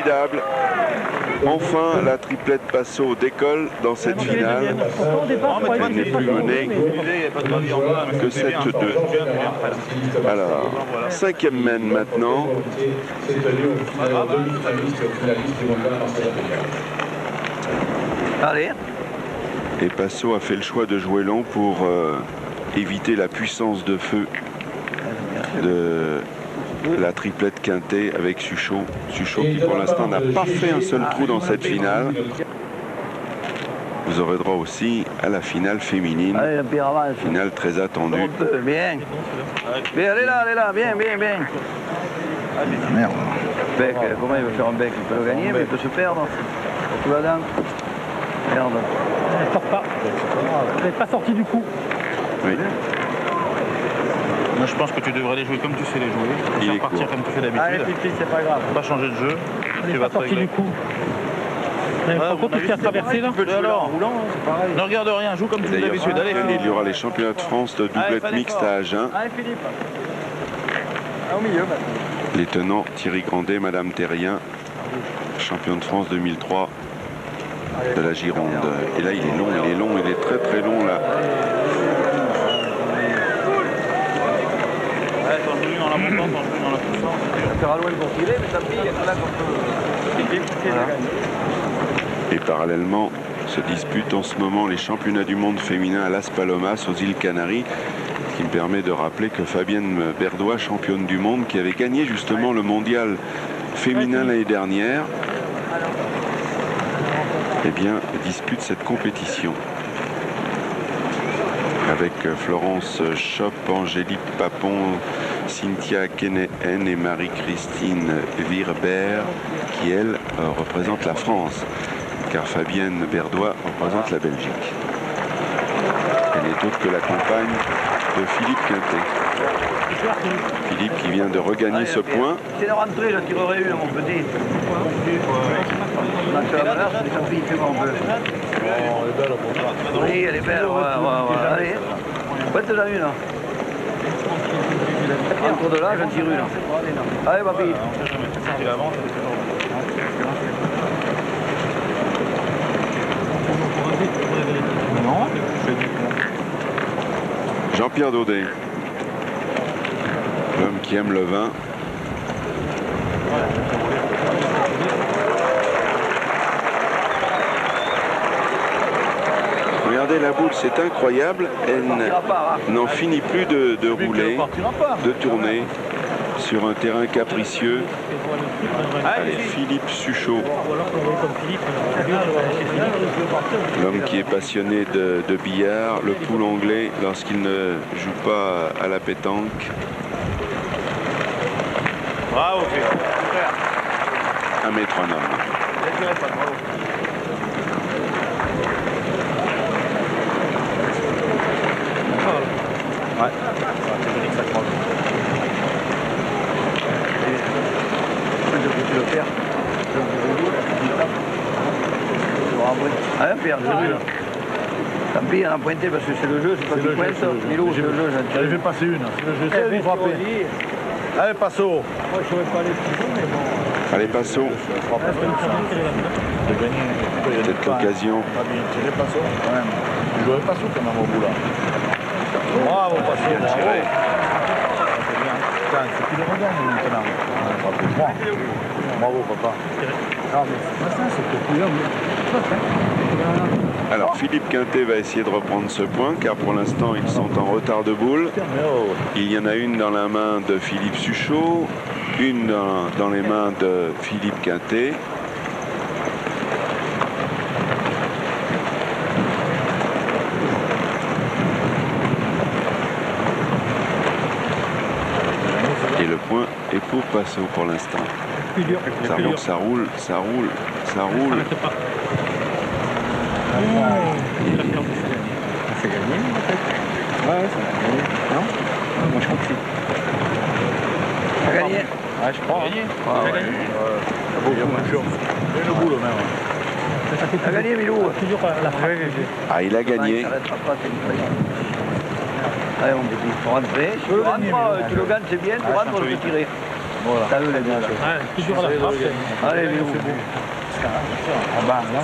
formidable. Enfin, la triplette Passo décolle dans cette finale. Elle n'est plus menée que 7-2. Alors, 5e mène maintenant. Allez. Et Passo a fait le choix de jouer long pour éviter la puissance de feu de la triplette Quintet avec Suchot. Suchot qui pour l'instant n'a pas fait un seul trou dans cette finale. Vous aurez droit aussi à la finale féminine. Finale très attendue. Bien. Bien, allez là, bien. Merde. Bec, comment il veut faire un bec? Il peut le gagner, mais il peut se perdre. Tu vas dedans. Merde. Elle sort pas. Elle n'est pas sortie du coup. Oui. Moi je pense que tu devrais les jouer comme tu sais les jouer. Il Faire est partir court. comme tu fais d'habitude. Allez, c'est pas grave. Pas changer de jeu. Elle Tu n'est vas pas te sortie régler. du coup. Par contre, tu as traversé là. Alors, ne regarde rien, joue comme tu fais D'ailleurs, d'habitude. Allez, il y aura les championnats de France de doublette mixte à Agen. Allez, Philippe. Au milieu, maintenant. Les tenants Thierry Grandet, Madame Terrien, champion de France 2003 de la Gironde. Et là, il est très très long là. dans la montante, dans la puissance. Ça fera loin pour tirer, mais tant pis, il y a que là qu'on peut. Et parallèlement se disputent en ce moment les championnats du monde féminin à Las Palomas, aux îles Canaries, ce qui me permet de rappeler que Fabienne Berdois, championne du monde, qui avait gagné justement le mondial féminin l'année dernière, eh bien, dispute cette compétition. Avec Florence Schopp, Angélique Papon, Cynthia Kennehen et Marie-Christine Virber, qui, elle, représente la France, car Fabienne Berdois représente la Belgique. Elle n'est autre que la compagne de Philippe Quintet. Philippe qui vient de regagner ce point. C'est la rentrée, j'en tirerai une, mon petit. On a fait la valeur, mais tant pis, fais mon peu. Oui, elle est belle, ouais. Allez, faites-en une. Entre de là, j'en tire une. Allez, papy. Jean-Pierre Daudet, l'homme qui aime le vin. Regardez la boule, c'est incroyable. Elle n'en finit plus de rouler, de tourner sur un terrain capricieux. Allez, Philippe Suchot, l'homme qui est passionné de billard, le poule anglais lorsqu'il ne joue pas à la pétanque. Bravo, Philippe. Un métronome. Ouais, c'est joli que ça croise. Allez, Pierre, j'ai vu là. Tant pis, on a pointé parce que c'est le jeu, c'est pas du pointe. Milou, c'est le jeu, Allez, je vais passer une. C'est le jeu, c'est vous frapper. Allez, Passo. Moi, je ne saurais pas aller plus haut, mais bon. Allez, Passo. Peut-être l'occasion. Pas bien tiré, Passo. Quand même. Tu jouais Passo quand même au bout là. Bravo, Passo. Bravo. C'est bien. Tiens, il faut qu'il le regagne maintenant. Pas plus moi. Bravo, papa. Non, mais c'est pas ça, c'est que plus là. Alors Philippe Quintet va essayer de reprendre ce point car pour l'instant ils sont en retard de boule. Il y en a une dans la main de Philippe Suchot, une dans les mains de Philippe Quintet. Et le point est pour Passo pour l'instant. Ça roule, ça roule, ça roule. C'est gagné, peut-être. Ouais, ça a gagné. Non? Moi, je crois que si. T'as gagné? Ouais, je crois. Gagné. T'as gagné? Et le boulot même. T'as gagné, Milou? Toujours la frappe. Ah, il a gagné. Allez, on dit, faut rentrer. Si tu rentres, tu le gagnes, c'est bien, tu rentres, on peut tirer. Voilà. T'as vu les deux là. Toujours à la frappe. Allez, les C'est beau. Ah bah, là,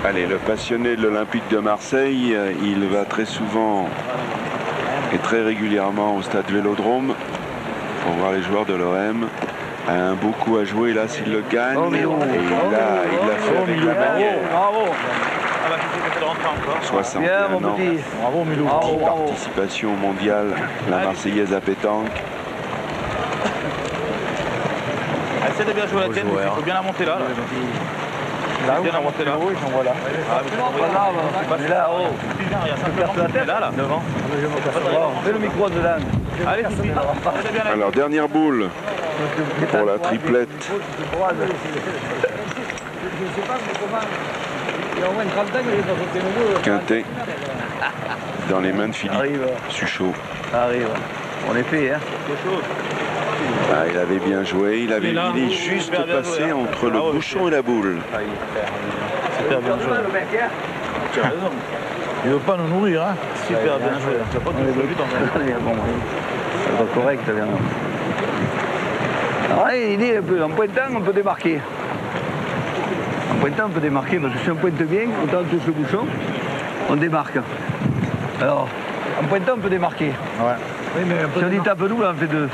Allez, le passionné de l'Olympique de Marseille, il va très souvent et très régulièrement au stade Vélodrome pour voir les joueurs de l'OM. A un beau coup à jouer là s'il le gagne. Oh, Et il l'a fait avec la manière. Bravo. 61 Bien, mon ans. petit. bravo, Milou. Bravo, bravo. Participation mondiale, la Marseillaise à pétanque. Essaie de bien jouer la tienne, il faut bien la monter là. Là où Bien la monter là. ils sont voilà. Pas grave, mais là, oh. Là, devant. Fais le micro de l'âne. Allez, Sophie. Alors, dernière boule pour la triplette. Je sais pas comment. Il y a au moins 30 ans que j'ai pas sauté le jeu. Quintet dans les mains de Philippe Arrive. Suchot. Arrive. On est fait, hein. Ah, il avait bien joué, il est juste passé entre le bouchon et la boule. Super bien joué. Tu as raison. Il ne veut pas nous nourrir, hein. Super bien joué. Tu vas pas te jouer vite en fait. Allez, bon, c'est pas correct, bien. Allez, il dit un peu, en pointant, on peut démarquer. En pointant, on peut démarquer, parce que si on pointe bien, autant on touche le bouchon, on démarque. Alors, en pointant, on peut démarquer. Ouais. Oui, mais si on dit tape double, on fait deux.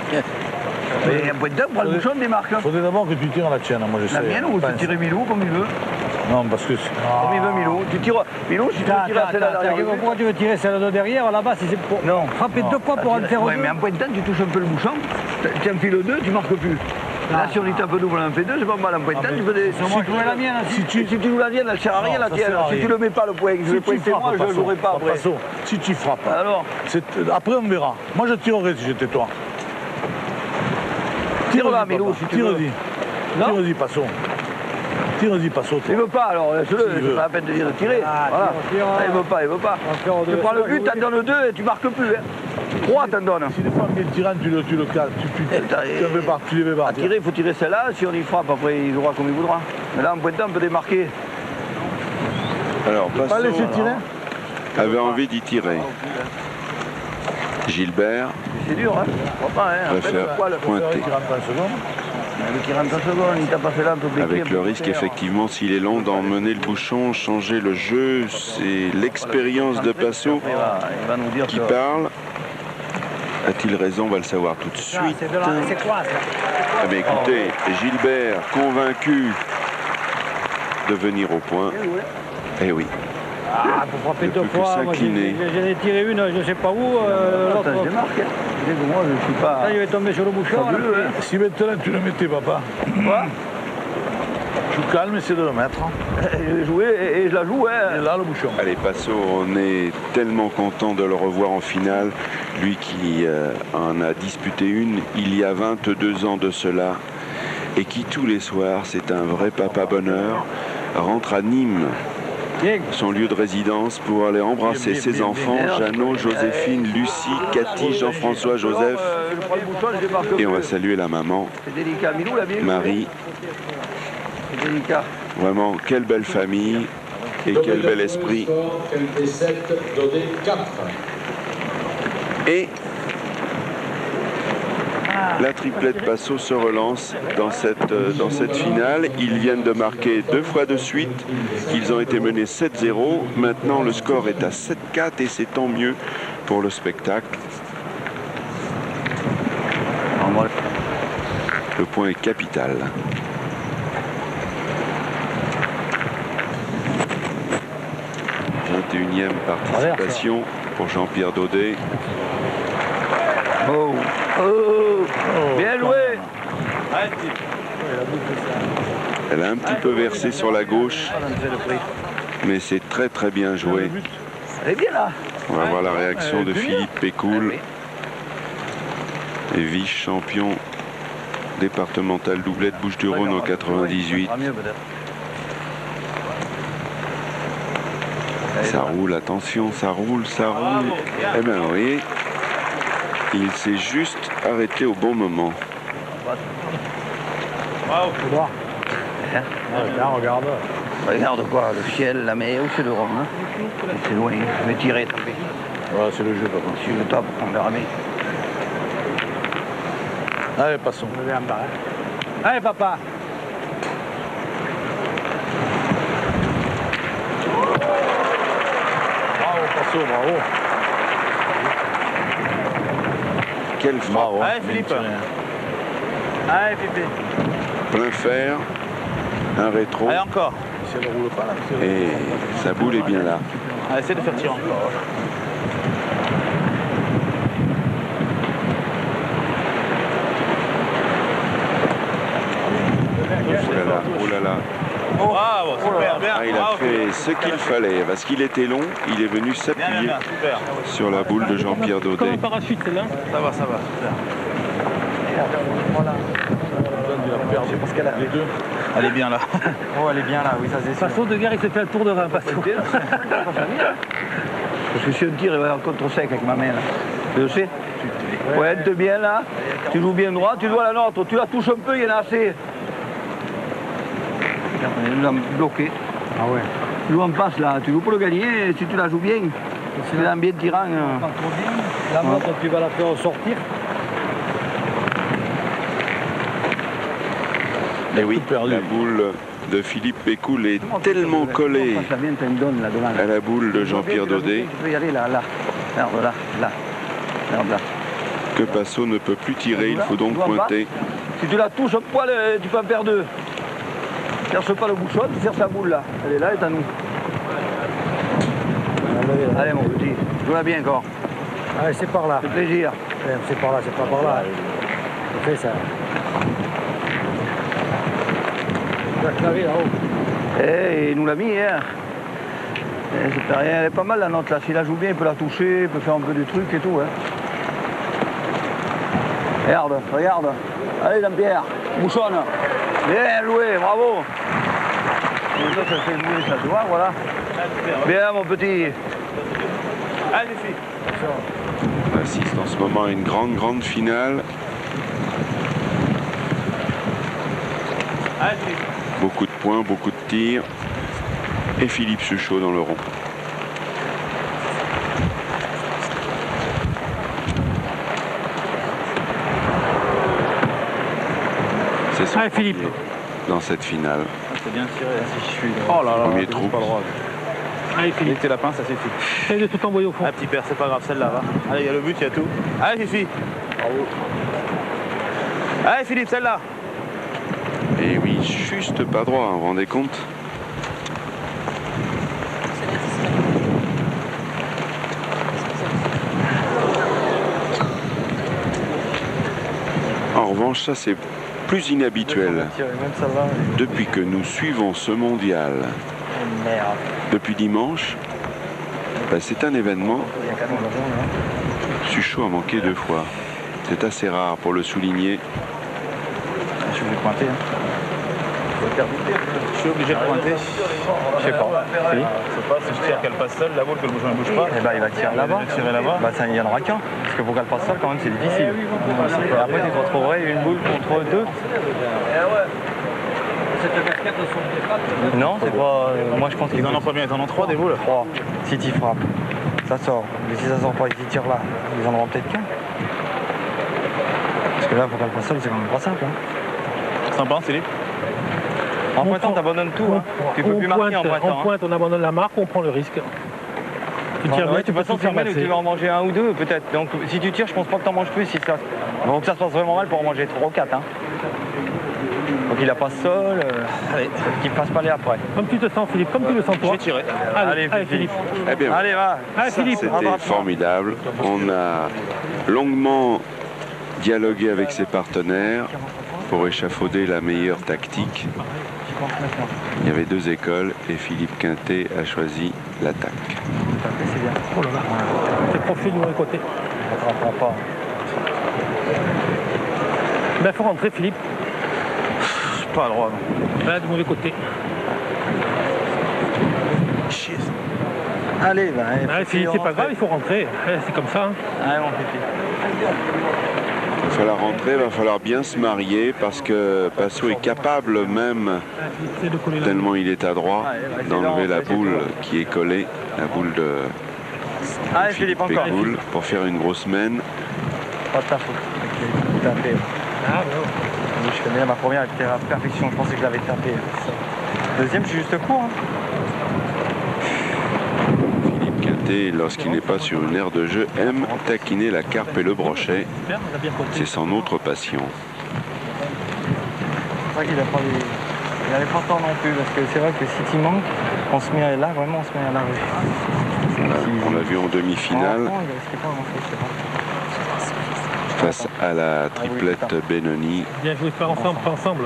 Mais en pointant, on prend le bouchon, on démarque. Il faudrait d'abord que tu tires la tienne, moi je sais. La mienne, ou tu tires Milou comme il veut. Non, parce que... Comme il veut Milou. Tu tires Milou, si tu veux tirer celle-là derrière. Pourquoi tu veux tirer celle de derrière Là-bas, c'est pour Non. frapper deux fois pour en faire Oui, deux. mais en pointant, tu touches un peu le bouchon, tu enfiles deux, tu marques plus. Là, si on y tape double, on en fait deux, c'est pas mal en pointant, tu fais des... C'est moi qui jouais la mienne. Si tu joues la mienne, elle sert à rien la ça tienne. sert à Si rien. tu le mets pas le point, je vais pointer moi, je ne jouerai pas après. Passo, si tu frappes, Alors, après on verra. Moi je tirerai si j'étais toi. tire-la, Milou, si tu veux. Tire-y. Tire-y, Passo. Tire-y, Passo, Il toi. veut pas, alors laisse-le, S'il c'est veut. pas la peine de dire de tirer. Voilà. tire. Ah, il veut pas, il veut pas. faire Tu deux. prends le but, t'en donnes deux et tu marques plus. Hein. Trois, t'en donnes. Si des fois il est tirant, tu le cales. Tu les fais À partir. tirer, il faut tirer celle-là, si on y frappe, après il jouera comme il voudra. Mais là, en pointant, on peut démarquer. Alors, Pas Passot laisser tirer. avait envie d'y tirer. Gilbert C'est dur, hein. Je crois pas, hein. En fait, préfère pourquoi le pointer. Qui rentre en seconde. qui rentre en seconde, il t'a pas fait là, on peut bloquer, Avec on le peut risque, faire. effectivement, s'il est long, d'emmener le bouchon, changer le jeu. C'est l'expérience de Passot Il va nous dire qui que... parle. A-t-il raison? On va le savoir tout de suite. C'est quoi ça Eh bien, écoutez, Gilbert, convaincu de venir au point. Eh oui, Ah, pour frapper Ne deux peut que fois. Moi, s'incliner. j'en ai tiré une, je sais pas où. Attends, je L'autre, démarque, hein. Tu sais que moi, je suis pas... là, il est tombé sur le bouchon. là. Fabuleux, hein. Si maintenant tu le mettais, papa, Quoi tu calmes, essaie de le mettre. Je jouais et je la joue, Et hein. là, le bouchon. allez, Passot, on est tellement content de le revoir en finale. Lui qui en a disputé une il y a 22 ans de cela et qui tous les soirs, c'est un vrai papa bonheur, rentre à Nîmes, Bien. son lieu de résidence, pour aller embrasser Bien, ses bien, enfants, bien. Jeannot, Joséphine, Lucie, Cathy, Jean-François, Joseph. Je prends le bouchon, je démarque Et on va plus. saluer la maman, C'est délicat. Milou, la bien Marie. C'est délicat. Vraiment, quelle belle famille et quel bel esprit. Qualité 7, donné 4. Et la triplette Passot se relance dans cette finale. Ils viennent de marquer 2 fois de suite. Ils ont été menés 7-0. Maintenant, le score est à 7-4 et c'est tant mieux pour le spectacle. Le point est capital. 21e participation pour Jean-Pierre Daudet. Oh, oh, bien joué. Elle a un petit peu versé sur la gauche, mais c'est très très bien joué. Elle est bien là. On va voir la réaction de Philippe Pécoul, et vice-champion départemental doublette Bouches-du-Rhône en 98. Ça roule, attention, ça roule, ça roule. Eh bien, vous voyez, il s'est juste arrêté au bon moment. Regarde. Regarde quoi, le ciel, la mer, où c'est le Rhône, hein. C'est loin, je vais tirer, tant pis. Voilà, c'est le jeu, papa. Si je tape, on verra bien. Allez, passons. Allez, papa. Bravo, Passo, bravo. Quelle frappe, Bravo. Allez, Philippe. Allez, Philippe. plein fer, un rétro, Allez, encore. Si elle ne roule pas, là, monsieur. et sa boule est bien là. Allez, essaie de faire tirer encore. Oh là là, oh là là. Bravo, super, bien. Ah, il a Bravo, fait ce qu'il fallait, parce qu'il était long, il est venu bien, bien, s'appuyer bien, super. sur la boule de Jean-Pierre Comme Daudet. un parachute, celle-là. Ça va, super. Je pense qu'elle a les deux. Elle est bien là. Oh, elle est bien là, oui, ça c'est sûr. Passo de guerre, il se fait un tour de rein, Passo. Parce que si on tire, il va y avoir contre sec avec ma main. Là. Je sais. Pointe bien là. Tu joues bien droit, tu dois la nôtre. Tu la touches un peu, il y en a assez. Il nous a bloqué. Ah ouais. Tu joues en passe là. Tu joues pour le gagner. Si tu la joues bien, c'est un bien tirant. La montre, tu vas la faire sortir. Et oui, perdu. la boule de Philippe Pécoul est tellement collée Ça vient, t'as une donne là devant. à la boule de Jean-Pierre Daudet Tu peux y aller là, là. Regarde là, là. Regarde là. que Passo ne peut plus tirer, il faut donc pointer. Si tu la touches un poil, tu peux en perdre deux. Cherche pas le bouchon, tu cherches la boule là. Elle est là, elle est à nous. Allez mon petit, joue-la bien encore. Allez, c'est par là. C'est plaisir. C'est par là, c'est pas par là. Fais ça. Tu vas claver là-haut. Eh, il nous l'a mis hier. Eh, c'est pas rien, elle est pas mal la note là. S'il la joue bien, il peut la toucher, il peut faire un peu de trucs et tout. Hein. Regarde, regarde. Allez Jean-Pierre, bouchonne. Bien joué, bravo. Et ça fait jouer ça, tu vois, voilà. Bien mon petit. Allez, les filles. On assiste en ce moment à une grande finale. Allez, Philippe. Beaucoup de points, beaucoup de tirs. Et Philippe Suchot dans le rond. C'est son Allez, Philippe. premier dans cette finale. C'est bien tiré, si je suis. Oh là là, Premier j'ai trou. pas le droit. Allez, Il Philippe. était lapin, ça suffit. Essaye de tout envoyer au fond. Ah, petit père, c'est pas grave, celle-là va. Allez, il y a le but, il y a tout. Allez, Fifi. Bravo. Allez, Philippe, celle-là. Et oui, juste pas droit, vous vous rendez compte? En revanche, ça c'est plus inhabituel. Depuis que nous suivons ce mondial, depuis dimanche, ben, c'est un événement. Suchot a manqué 2 fois. C'est assez rare pour le souligner. Je suis obligé de pointer. Je suis obligé de pointer. Je sais pas. Si. Je sais pas, si je tire qu'elle passe seule, la boule, que le bouchon ne bouge pas. Eh ben, il va tirer là-bas. Il va tirer là-bas. Bah, ça, il n'y en aura qu'un. Parce que pour qu'elle passe seule, quand même, c'est difficile. Et après, tu te retrouverais une boule contre deux. Non, c'est pas. Moi, je pense qu'ils Ils en ont combien? Ils en ont 3 des boules. 3. Si tu frappes, ça sort. Mais si ça sort pas et qu'ils tirent là, ils en auront peut-être qu'un. Parce que là, pour qu'elle passe seule, c'est quand même pas simple. Hein. Sympa, Philippe. En pointant, t'abandonnes tout. Hein. Tu peux plus marquer en pointant. On pointe, on abandonne la marque, on prend le risque. Tu tires bien, tu peux tout faire mais tu passer. vas en manger un ou deux peut-être. Donc si tu tires, je pense pas que t'en manges plus. Si ça... Donc ça se passe vraiment mal pour en manger 3 ou 4. Hein. Donc il a pas sol, allez, qu'il passe pas les après. Comme tu te sens, Philippe, comme tu le sens Je toi. vais tirer. Allez, Philippe. Eh bien, Allez, va. Allez, ça, Philippe. c'était formidable. On a longuement dialogué avec ses partenaires pour échafauder la meilleure tactique. Il y avait 2 écoles et Philippe Quintet a choisi l'attaque. C'est bien. Oh là là. C'est profil du mauvais côté. On ne comprend pas. Ben, faut rentrer, Philippe. Pas à droit. Ben, du mauvais côté. Chier. Allez, va. Allez, Philippe, c'est pas grave, il faut rentrer. C'est comme ça. Hein. Allez, mon pipi. Il va falloir rentrer, il va falloir bien se marier parce que Passo est capable même, C'est de coller là. tellement il est adroit, d'enlever la boule qui est collée, la boule de Allez Philippe, encore. Pégoul pour faire une grosse mène. Pas de ta faute. Ok, tapé. Ah non. Je connais ma première, elle était à la perfection. Je pensais que je l'avais tapé. Deuxième, je suis juste court. Hein. Philippe Quintet, lorsqu'il n'est pas sur une aire de jeu, aime taquiner la carpe et le brochet. C'est son autre passion. C'est vrai qu'il n'avait pas tort non plus, parce que c'est vrai que si tu manques, on se met là, vraiment on se met à la rue. Voilà, on l'a vu en demi-finale face à la triplette Benoni. Bien joué, pas ensemble, pas ensemble.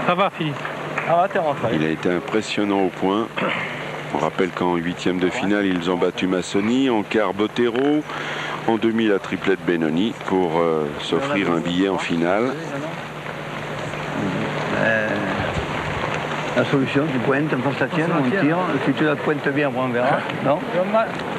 Ça va Philippe. Ah ouais, t'es rentré. Il a été impressionnant au point. On rappelle qu'en huitième de finale, ils ont battu Massoni, en quart Bottero, en demi la triplette Benoni pour s'offrir un billet en finale. La solution, tu pointes, on passe la tienne, on tire. Si tu la pointes bien, on verra. Non.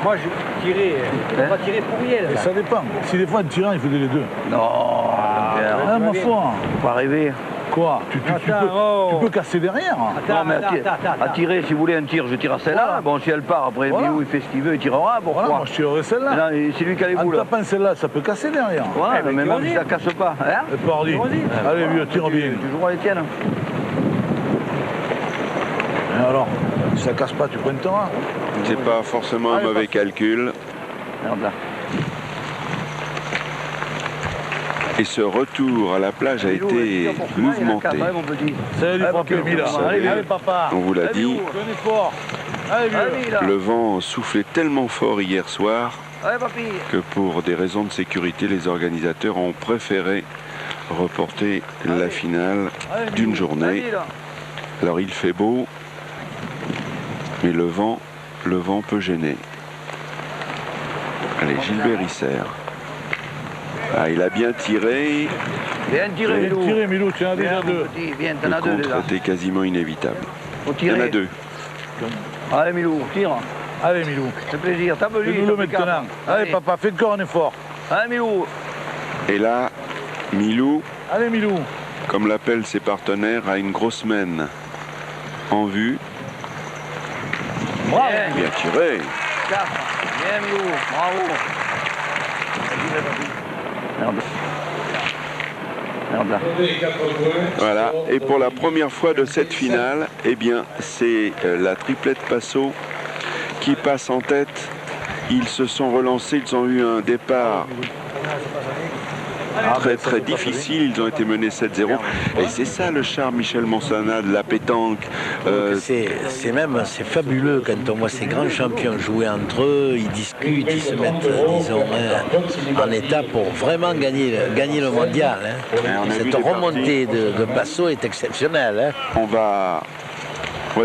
Moi je tirais, on va tirer pour rien. Et ça dépend. Si des fois, le tirant, il faisait les deux. Non. Ah, ma foi. Faut pas rêver. Quoi tu peux casser derrière. Non, mais à tirer, si vous voulez un tir, je tire à celle-là. Voilà. Bon, si elle part, après, Voilà. Milou, il fait ce qu'il veut, il tirera. Pourquoi Voilà, moi je tirerais celle-là. Non, c'est lui qui a les En boules. tapant celle-là, ça peut casser derrière. Voilà, mais même si ça casse pas. Hein. Et pardi. Allez, vieux, tire bien. Tu joueras les tiennes. Et alors, si ça casse pas, tu pointeras. C'est pas forcément un mauvais calcul. Regarde là. Et ce retour à la plage a été mouvementé. Salut, papa, Mila. Allez, papa. On vous l'a dit, Tenez fort. Allez, vieux. le vent soufflait tellement fort hier soir que pour des raisons de sécurité, les organisateurs ont préféré reporter la finale d'une journée. Alors il fait beau, mais le vent peut gêner. Allez, Gilbert Isser. Ah, il a bien tiré. Bien tiré, Milou. Tirez, Milou, tu en as déjà deux. Viens, t'en Le as deux contre déjà. était quasiment inévitable. Faut Il y en a tirer. deux. Allez, Milou, tire. Allez, Milou. C'est plaisir. Tape-lui. Fais-nous le maintenant. Allez, papa, fais encore un effort. Allez, Milou. Et là, Milou, Allez, Milou. comme l'appellent ses partenaires, a une grosse mène en vue. Bravo. Bien tiré. Bien, Milou. Bravo. Merde. Merde là. Voilà. Et pour la première fois de cette finale, eh bien, c'est la triplette Passot qui passe en tête. Ils se sont relancés, ils ont eu un départ très difficile, ils ont été menés 7-0 et c'est ça le charme, Michel Monsana, de la pétanque. C'est fabuleux quand on voit ces grands champions jouer entre eux, ils discutent, ils se mettent, disons, en état pour vraiment gagner le mondial. Hein. Cette remontée de Passot est exceptionnelle. Hein. On va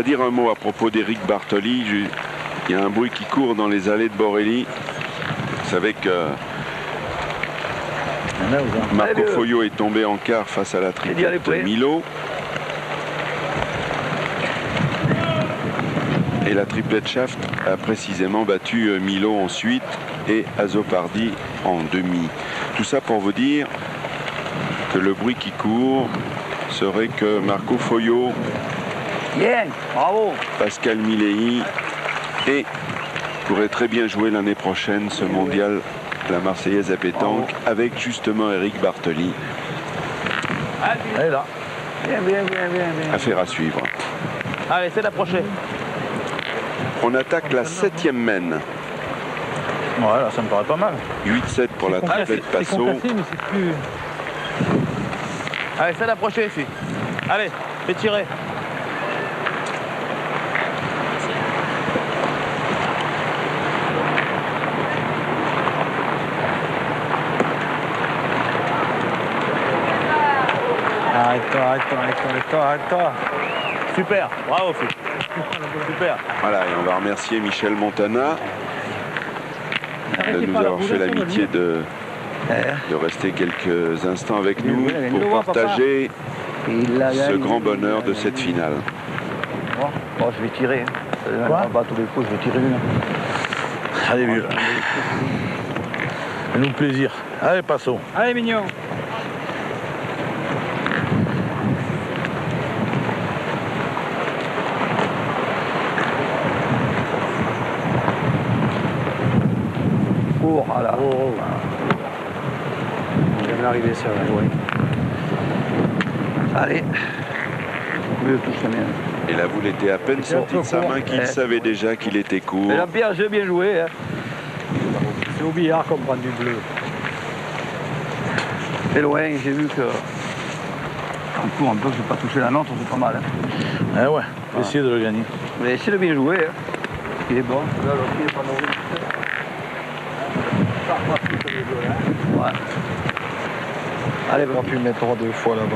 dire un mot à propos d'Éric Bartoli. Il y a un bruit qui court dans les allées de Borelli. Vous savez que Marco Foglio est tombé en quart face à la triplette Milo. Et la triplette Shaft a précisément battu Milo ensuite et Azopardi en demi. Tout ça pour vous dire que le bruit qui court serait que Marco Foglio, Bien, bravo. Pascal Milei et pourrait très bien jouer l'année prochaine ce mondial, la Marseillaise à pétanque, avec justement Éric Bartoli. Elle est là. Bien. Affaire à suivre. Allez, c'est l'approcher. On attaque la 7e mène. Voilà, ça me paraît pas mal. 8-7 pour la triplette C'est Passot. concassé, mais c'est plus... Allez, c'est l'approcher ici. Allez, fais tirer. Arrête-toi. Super, bravo Phil. Super. Voilà, et on va remercier Michel Montana de nous avoir fait l'amitié de rester quelques instants avec nous pour partager ce grand bonheur de cette finale. Bon, je vais tirer. Pas tous les coups, je vais tirer une. Allez, vieux. Fais-nous plaisir. Allez, passons. Allez, mignon. arriver ça. Ouais. Allez. Oui, tout ça bien. Et la boule était à peine sortie de sa main qu'il savait déjà qu'il était court. Mais Jean-Pierre, j'ai bien joué. Hein. C'est au billard qu'on prend du bleu. C'est loin, j'ai vu que. En cours un peu, je n'ai pas touché la nôtre, c'est pas mal. Hein. Eh ouais, essayez de le gagner. Mais essayez de bien jouer. Hein. Il est bon. Là, l'autre, il est pas mauvais. Ouais. Allez, On aurait pu le mettre 2 fois là-bas.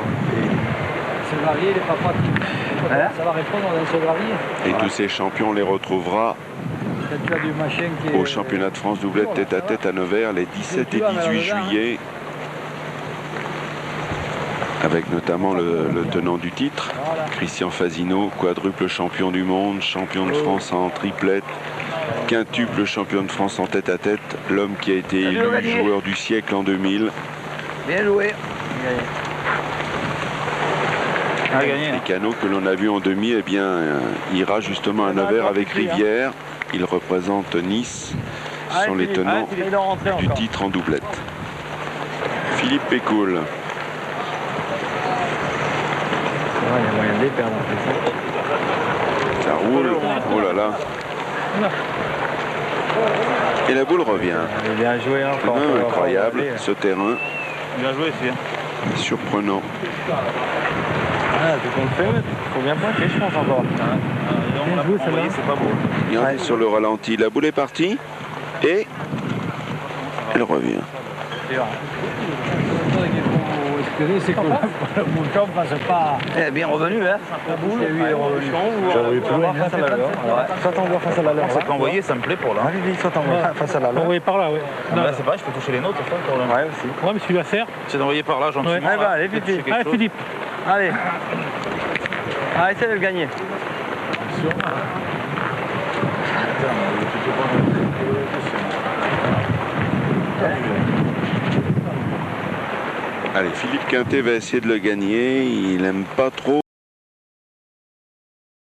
Ce gravier, il n'est pas pratique. Hein? Ça va répondre dans ce gravier. Et tous ces champions, on les retrouvera Quand tu as du machin qui est... au championnat de France doublette tête-à-tête à Nevers les 17 et 18 juillet. Avec notamment le tenant du titre, Christian Fasino, quadruple champion du monde, champion de France en triplette, quintuple champion de France en tête-à-tête, l'homme qui a été élu joueur du siècle en 2000. bien joué. Les canaux que l'on a vus en demi, eh bien, ira justement à Nevers avec Rivière. Il représente Nice, ce sont les tenants du titre en doublette. Philippe Pécoul. Il y a moyen de les perdre en plus. Ça roule, oh là là. Et la boule revient. Il est bien joué encore. Incroyable, ce terrain. Bien joué, c'est bien. Surprenant. Ah, tout compte fait, il faut bien pointer, je pense encore. Bien joué, celle-là. C'est pas beau. Regardez sur le ralenti, la boule est partie et elle revient. C'est que le bouton ne passe pas. Elle est bien revenue, hein. La boule, il est revenu. J'aurais eu plus loin face à la leur. Soit t'envoies face à la leur. C'est pas envoyé, ça me plaît pour là. Allez, soit t'envoies face à la leur. Envoyé par là, oui. Non, là, c'est pas, je peux toucher les nôtres, c'est pas le problème. Ouais, aussi. Ouais, mais celui-là sert. C'est d'envoyer par là, gentiment. Ouais. là. Allez, allez, Peut-être Philippe. toucher quelque Allez, chose. Philippe. Allez. Allez, essaye de le gagner. Allez, Philippe Quintet va essayer de le gagner. Il n'aime pas trop.